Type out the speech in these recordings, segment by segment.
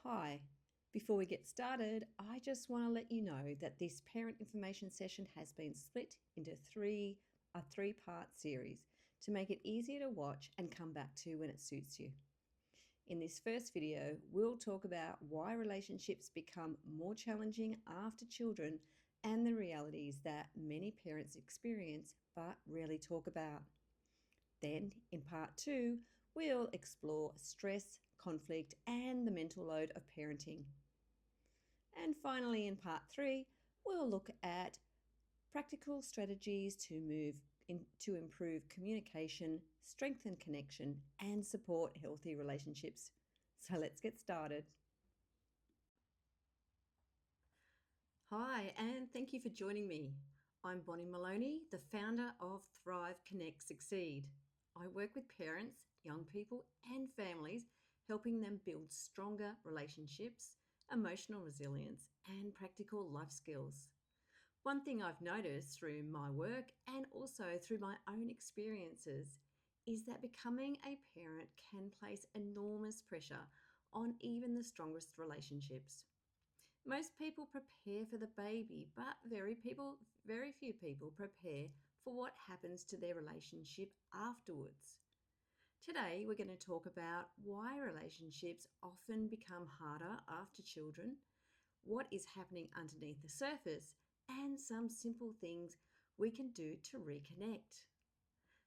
Hi. Before we get started, I just want to let you know that this parent information session has been split into a three-part series to make it easier to watch and come back to when it suits you. In this first video, we'll talk about why relationships become more challenging after children and the realities that many parents experience but rarely talk about. Then, in part two, we'll explore stress, conflict, and the mental load of parenting. And finally, in part three, we'll look at practical strategies to improve communication, strengthen connection, and support healthy relationships. So let's get started. Hi, and thank you for joining me. I'm Bonnie Maloney, the founder of Thrive, Connect, Succeed. I work with parents, young people, and families, helping them build stronger relationships, emotional resilience, and practical life skills. One thing I've noticed through my work and also through my own experiences is that becoming a parent can place enormous pressure on even the strongest relationships. Most people prepare for the baby, but very few people prepare for what happens to their relationship afterwards. Today, we're going to talk about why relationships often become harder after children, what is happening underneath the surface, and some simple things we can do to reconnect.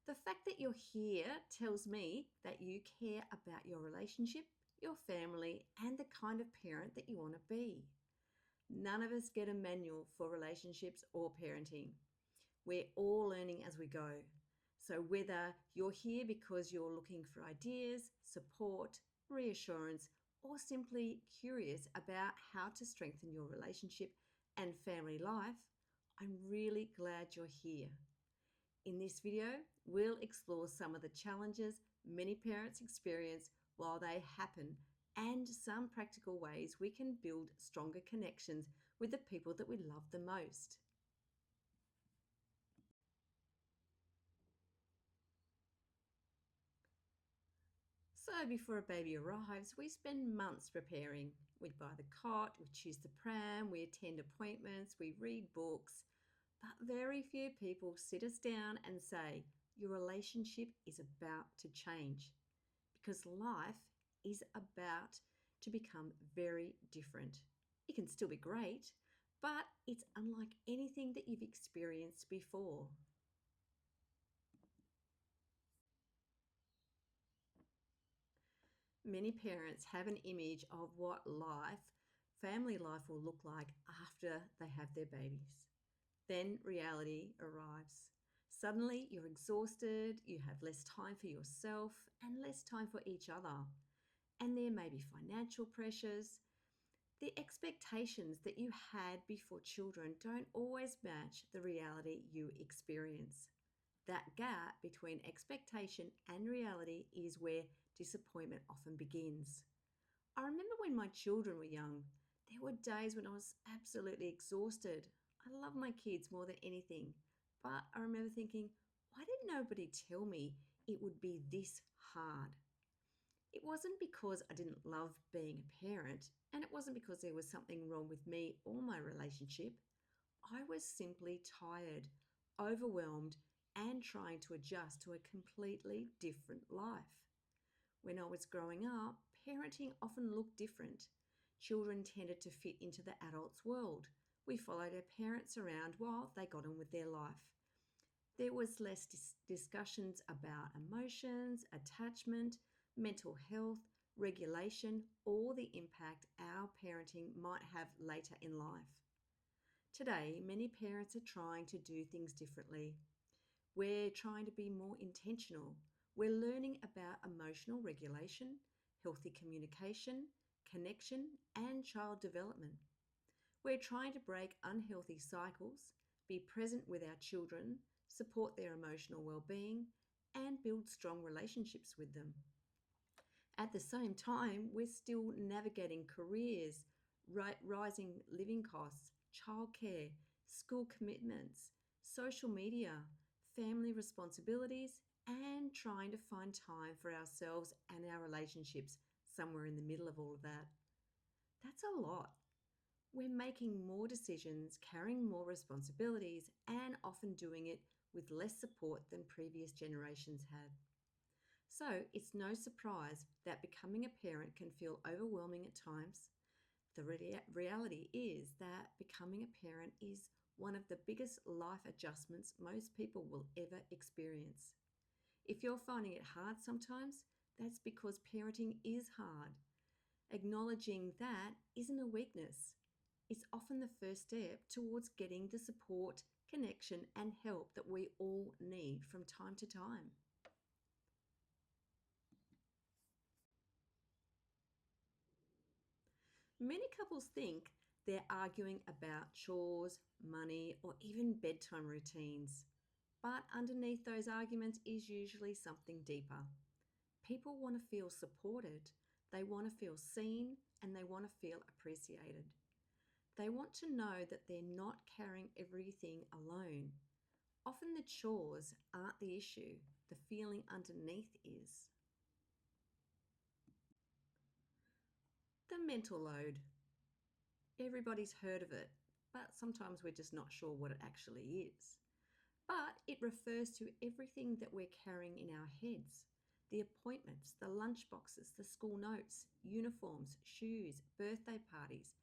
The fact that you're here tells me that you care about your relationship, your family, and the kind of parent that you want to be. None of us get a manual for relationships or parenting. We're all learning as we go. So whether you're here because you're looking for ideas, support, reassurance, or simply curious about how to strengthen your relationship and family life, I'm really glad you're here. In this video, we'll explore some of the challenges many parents experience while they happen and some practical ways we can build stronger connections with the people that we love the most. So before a baby arrives, we spend months preparing. We buy the cot, we choose the pram, we attend appointments, we read books, but very few people sit us down and say, your relationship is about to change, because life is about to become very different. It can still be great, but it's unlike anything that you've experienced before. Many parents have an image of what family life will look like after they have their babies. Then reality arrives. Suddenly you're exhausted, you have less time for yourself and less time for each other. And there may be financial pressures. The expectations that you had before children don't always match the reality you experience. That gap between expectation and reality is where disappointment often begins. I remember when my children were young, there were days when I was absolutely exhausted. I love my kids more than anything, but I remember thinking, why did nobody tell me it would be this hard? It wasn't because I didn't love being a parent, and it wasn't because there was something wrong with me or my relationship. I was simply tired, overwhelmed, and trying to adjust to a completely different life. When I was growing up, parenting often looked different. Children tended to fit into the adult's world. We followed our parents around while they got on with their life. There was less discussions about emotions, attachment, mental health, regulation, or the impact our parenting might have later in life. Today, many parents are trying to do things differently. We're trying to be more intentional. We're learning about emotional regulation, healthy communication, connection, and child development. We're trying to break unhealthy cycles, be present with our children, support their emotional well-being, and build strong relationships with them. At the same time, we're still navigating careers, rising living costs, childcare, school commitments, social media, family responsibilities, and trying to find time for ourselves and our relationships somewhere in the middle of all of that. That's a lot. We're making more decisions, carrying more responsibilities, and often doing it with less support than previous generations had. So it's no surprise that becoming a parent can feel overwhelming at times. The reality is that becoming a parent is one of the biggest life adjustments most people will ever experience. If you're finding it hard sometimes, that's because parenting is hard. Acknowledging that isn't a weakness. It's often the first step towards getting the support, connection, and help that we all need from time to time. Many couples think they're arguing about chores, money, or even bedtime routines. But underneath those arguments is usually something deeper. People want to feel supported, they want to feel seen, and they want to feel appreciated. They want to know that they're not carrying everything alone. Often the chores aren't the issue, the feeling underneath is. The mental load. Everybody's heard of it, but sometimes we're just not sure what it actually is. But it refers to everything that we're carrying in our heads: the appointments, the lunch boxes, the school notes, uniforms, shoes, birthday parties,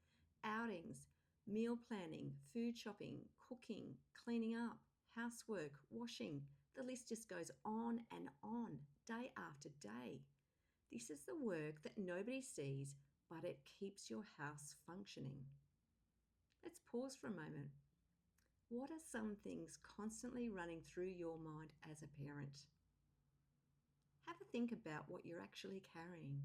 outings, meal planning, food shopping, cooking, cleaning up, housework, washing. The list just goes on, day after day. This is the work that nobody sees, but it keeps your house functioning. Let's pause for a moment. What are some things constantly running through your mind as a parent? Have a think about what you're actually carrying.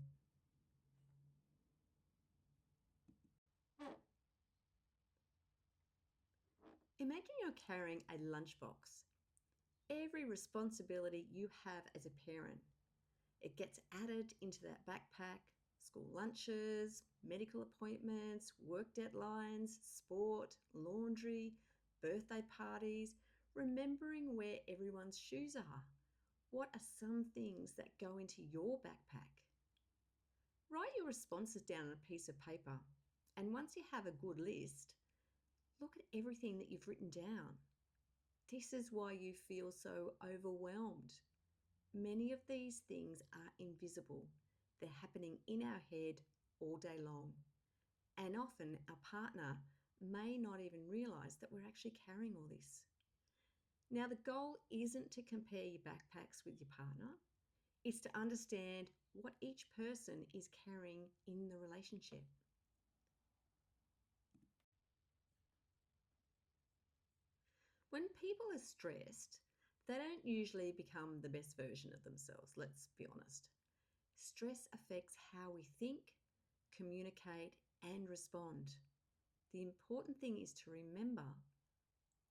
Imagine you're carrying a lunchbox. Every responsibility you have as a parent, it gets added into that backpack: school lunches, medical appointments, work deadlines, sport, laundry, birthday parties, remembering where everyone's shoes are. What are some things that go into your backpack? Write your responses down on a piece of paper, and once you have a good list, look at everything that you've written down. This is why you feel so overwhelmed. Many of these things are invisible. They're happening in our head all day long. And often our partner may not even realize that we're actually carrying all this. Now, the goal isn't to compare your backpacks with your partner, it's to understand what each person is carrying in the relationship. When people are stressed, they don't usually become the best version of themselves, let's be honest. Stress affects how we think, communicate, and respond. The important thing is to remember,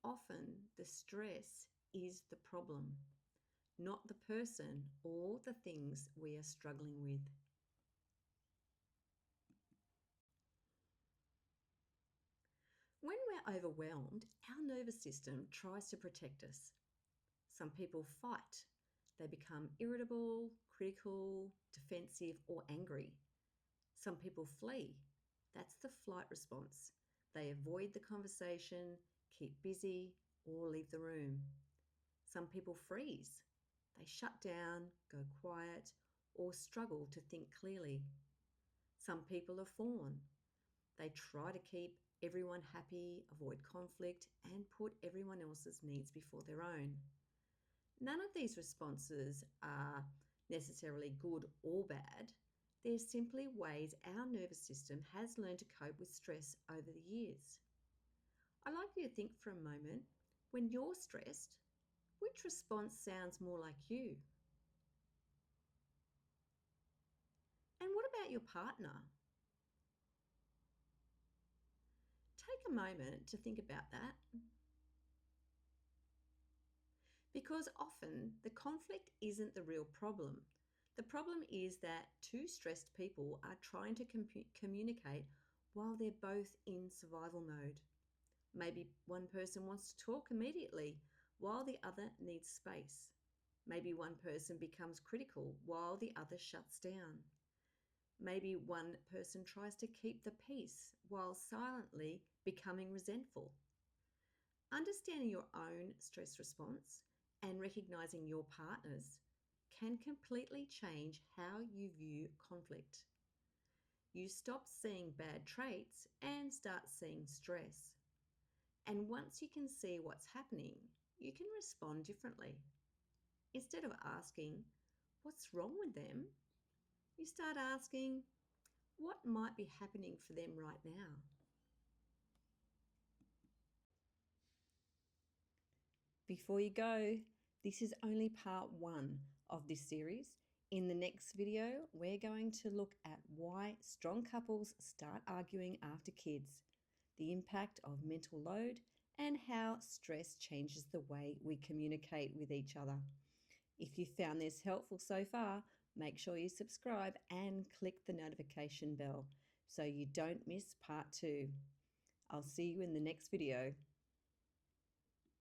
often the stress is the problem, not the person or the things we are struggling with. When we're overwhelmed, our nervous system tries to protect us. Some people fight. They become irritable, critical, defensive, or angry. Some people flee. That's the flight response. They avoid the conversation, keep busy, or leave the room. Some people freeze. They shut down, go quiet, or struggle to think clearly. Some people are fawn. They try to keep everyone happy, avoid conflict, and put everyone else's needs before their own. None of these responses are necessarily good or bad. They're simply ways our nervous system has learned to cope with stress over the years. I'd like you to think for a moment: when you're stressed, which response sounds more like you? And what about your partner? Take a moment to think about that, because often the conflict isn't the real problem. The problem is that two stressed people are trying to communicate while they're both in survival mode. Maybe one person wants to talk immediately while the other needs space. Maybe one person becomes critical while the other shuts down. Maybe one person tries to keep the peace while silently becoming resentful. Understanding your own stress response and recognizing your partner's can completely change how you view conflict. You stop seeing bad traits and start seeing stress. And once you can see what's happening, you can respond differently. Instead of asking, "What's wrong with them?" you start asking, "What might be happening for them right now?" Before you go, this is only part one of this series. In the next video, we're going to look at why strong couples start arguing after kids, the impact of mental load, and how stress changes the way we communicate with each other. If you found this helpful so far, make sure you subscribe and click the notification bell so you don't miss part two. I'll see you in the next video.